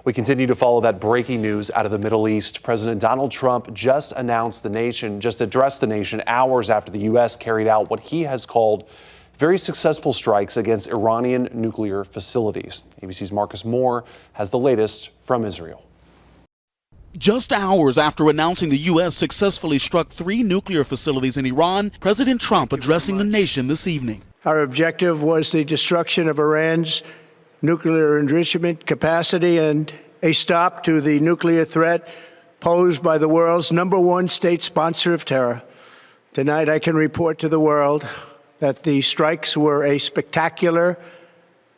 We continue to follow that breaking news out of the Middle East. President Donald Trump just addressed the nation hours after the U.S. carried out what he has called very successful strikes against Iranian nuclear facilities. ABC's Marcus Moore has the latest from Israel. Just hours after announcing the U.S. successfully struck 3 nuclear facilities in Iran, President Trump addressing the nation this evening. Our objective was the destruction of Iran's nuclear enrichment capacity and a stop to the nuclear threat posed by the world's #1 state sponsor of terror. Tonight, I can report to the world that the strikes were a spectacular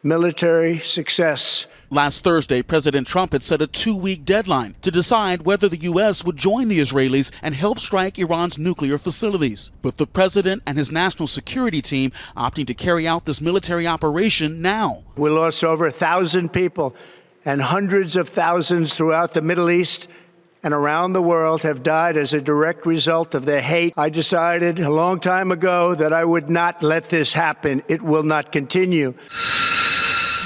military success. Last Thursday, President Trump had set a 2-week deadline to decide whether the U.S. would join the Israelis and help strike Iran's nuclear facilities. But the president and his national security team opting to carry out this military operation now. We lost over 1,000 people, and hundreds of thousands throughout the Middle East and around the world have died as a direct result of their hate. I decided a long time ago that I would not let this happen. It will not continue.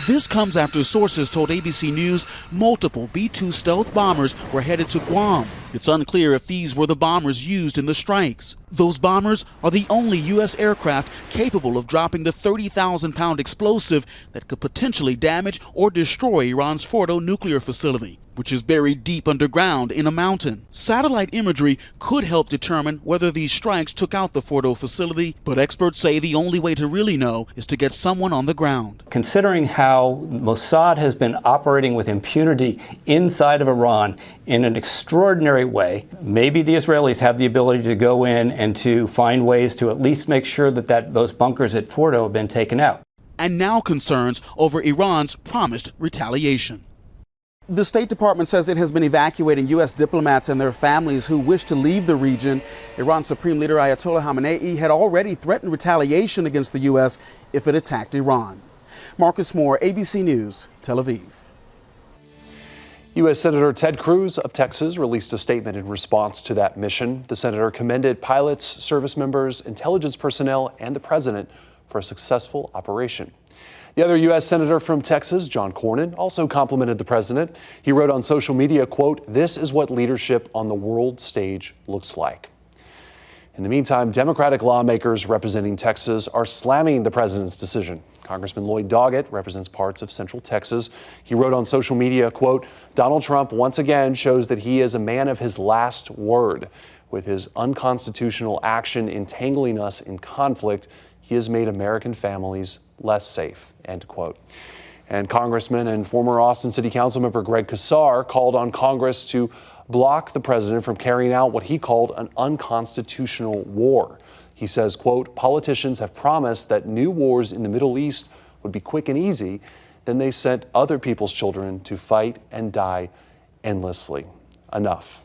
This comes after sources told ABC News multiple B-2 stealth bombers were headed to Guam. It's unclear if these were the bombers used in the strikes. Those bombers are the only U.S. aircraft capable of dropping the 30,000-pound explosive that could potentially damage or destroy Iran's Fordo nuclear facility, which is buried deep underground in a mountain. Satellite imagery could help determine whether these strikes took out the Fordo facility, but experts say the only way to really know is to get someone on the ground. Considering how Mossad has been operating with impunity inside of Iran in an extraordinary way, maybe the Israelis have the ability to go in and to find ways to at least make sure that those bunkers at Fordo have been taken out. And now concerns over Iran's promised retaliation. The State Department says it has been evacuating U.S. diplomats and their families who wish to leave the region. Iran's Supreme Leader Ayatollah Khamenei had already threatened retaliation against the U.S. if it attacked Iran. Marcus Moore, ABC News, Tel Aviv. U.S. Senator Ted Cruz of Texas released a statement in response to that mission. The senator commended pilots, service members, intelligence personnel, and the president for a successful operation. The other U.S. Senator from Texas, John Cornyn, also complimented the president. He wrote on social media, quote, "This is what leadership on the world stage looks like." In the meantime, Democratic lawmakers representing Texas are slamming the president's decision. Congressman Lloyd Doggett represents parts of Central Texas. He wrote on social media, quote, "Donald Trump once again shows that he is a man of his last word. With his unconstitutional action entangling us in conflict, he has made American families less safe," end quote. And Congressman and former Austin City Council member Greg Casar called on Congress to block the president from carrying out what he called an unconstitutional war. He says, quote, "Politicians have promised that new wars in the Middle East would be quick and easy. Then they sent other people's children to fight and die endlessly. Enough."